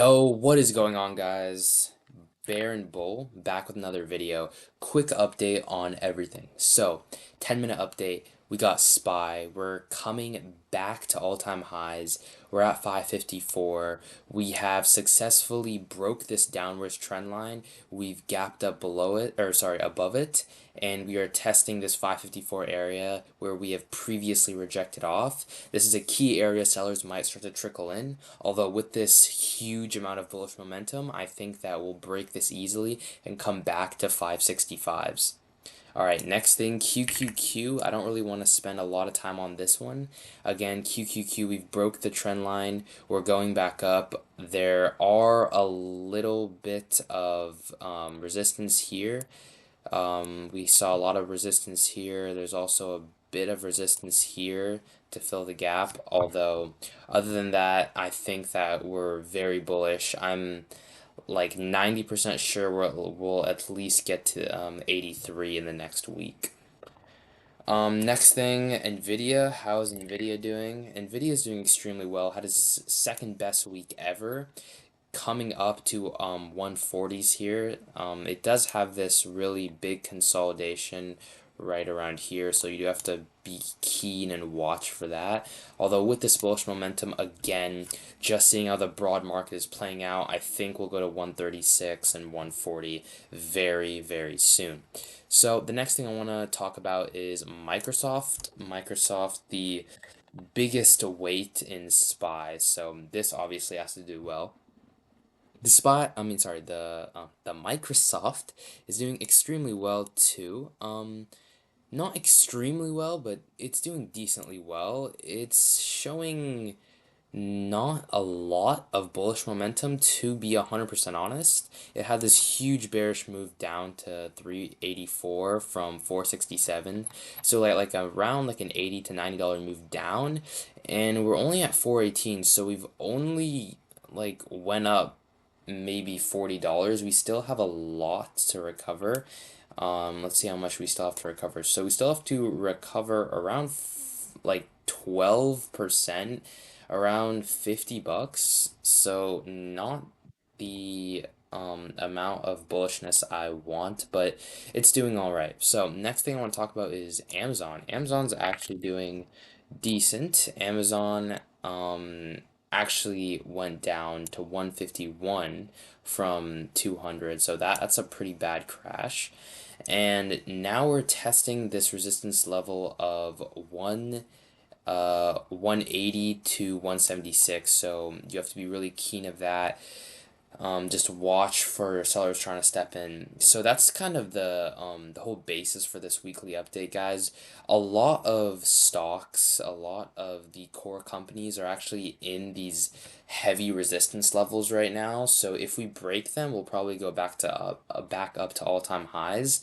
Yo, what is going on, guys? Bear and Bull back with another video. Quick update on everything. So, 10-minute update. We got SPY. We're coming back to all-time highs. We're at 554. We have successfully broke this downwards trend line. We've gapped up below it, or sorry, above it, and we are testing this 554 area where we have previously rejected off. This is a key area sellers might start to trickle in, although with this huge amount of bullish momentum, I think that we'll break this easily and come back to 565s. All right, next thing, QQQ. I don't really want to spend a lot of time on this one. Again, QQQ, we've broke the trend line. We're going back up. There are a little bit of resistance here. We saw a lot of resistance here. There's also a bit of resistance here to fill the gap. Although, other than that, I think that we're very bullish. I'm like 90% sure we'll at least get to 83 in the next week. Next thing, Nvidia. How's Nvidia doing? Nvidia is doing extremely well. Had his second best week ever, coming up to 140s here. It does have this really big consolidation right around here, so you do have to be keen and watch for that. Although with this bullish momentum, again, just seeing how the broad market is playing out, I think we'll go to 136 and 140 very, very soon. So the next thing I want to talk about is Microsoft. Microsoft, the biggest weight in SPY, so this obviously has to do well. The Microsoft is doing extremely well too. Not extremely well, but it's doing decently well. It's showing not a lot of bullish momentum, to be 100% honest. It had this huge bearish move down to 384 from 467. So like around like an 80 to $90 move down, and we're only at 418, so we've only like went up maybe $40. We still have a lot to recover. Let's see how much we still have to recover. So we still have to recover around like 12%, around $50. So not the amount of bullishness I want, but it's doing all right. So next thing I want to talk about is Amazon. Amazon's actually doing decent. Amazon actually went down to 151 from 200, so that's a pretty bad crash. And now we're testing this resistance level of 180 to 176, so you have to be really keen of that. Just watch for sellers trying to step in. So that's kind of the whole basis for this weekly update, guys. A lot of stocks, a lot of the core companies are actually in these heavy resistance levels right now. So if we break them, we'll probably go back up to all-time highs.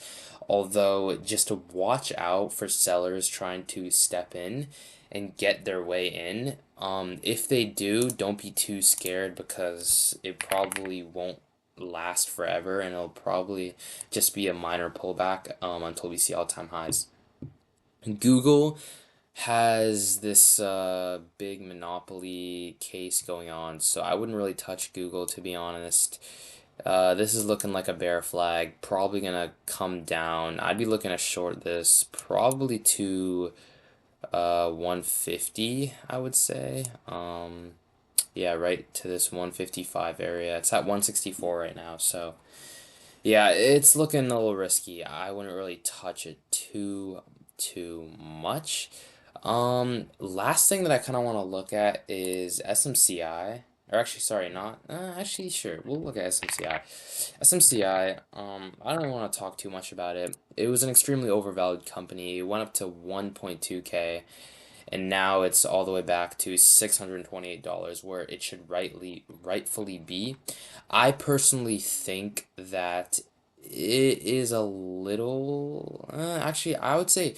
Although just to watch out for sellers trying to step in and get their way in. If they do, don't be too scared because it probably won't last forever and it'll probably just be a minor pullback until we see all-time highs. Google has this big monopoly case going on, so I wouldn't really touch Google, to be honest. This is looking like a bear flag, probably gonna come down. I'd be looking to short this probably to 150, I would say. Yeah, right to this 155 area. It's at 164 right now, so yeah, it's looking a little risky. I wouldn't really touch it too much. Last thing that I kind of want to look at is SMCI. Or actually, sorry, not. Actually, sure. We'll look at SMCI. SMCI, I don't really want to talk too much about it. It was an extremely overvalued company. It went up to 1.2K, and now it's all the way back to $628, where it should rightfully be. I personally think that it is a little, actually, I would say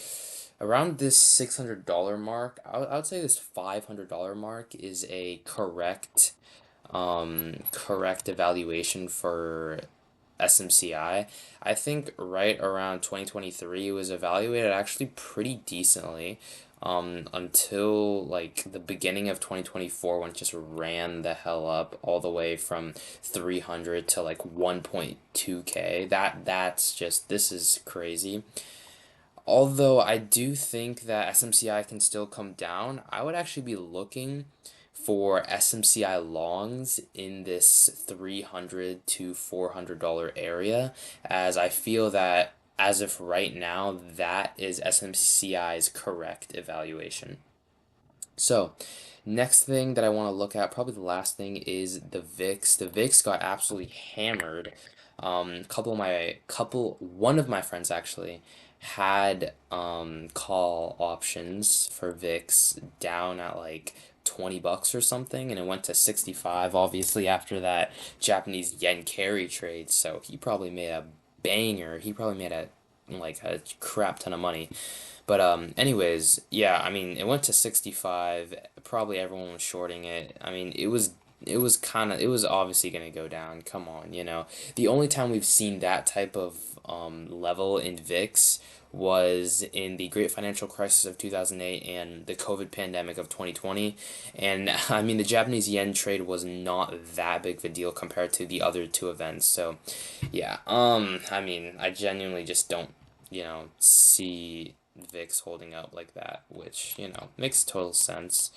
around this $600 mark. I would say this $500 mark is a correct evaluation for SMCI. I think right around 2023 it was evaluated actually pretty decently until like the beginning of 2024 when it just ran the hell up all the way from 300 to like 1.2K. That's just this is crazy. Although I do think that SMCI can still come down, I would actually be looking for SMCI longs in this 300 to $400 area, as I feel that as of right now, that is SMCI's correct evaluation. So, next thing that I want to look at, probably the last thing, is the VIX. The VIX got absolutely hammered. One of my friends actually had call options for VIX down at like $20 or something, and it went to 65. Obviously, after that Japanese yen carry trade, so he probably made a banger. He probably made a crap ton of money. But anyways, yeah, I mean, it went to 65. Probably everyone was shorting it. I mean, it was obviously going to go down. Come on, you know. The only time we've seen that type of level in VIX was in the Great Financial Crisis of 2008 and the COVID pandemic of 2020. And I mean, the Japanese yen trade was not that big of a deal compared to the other two events. So, yeah, I mean, I genuinely just don't, see VIX holding up like that, which, makes total sense.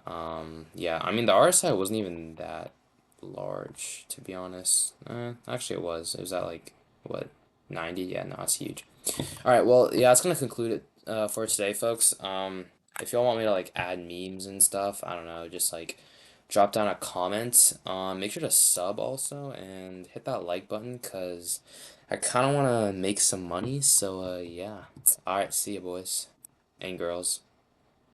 Yeah, I mean, the RSI wasn't even that large, to be honest. Actually, it was. It was at like, what, 90? Yeah, no, it's huge. All right, well, yeah, that's gonna conclude it for today, folks. If y'all want me to like add memes and stuff, I don't know, just like drop down a comment. Make sure to sub also and hit that like button because I kind of want to make some money. So, yeah. All right, see you, boys and girls.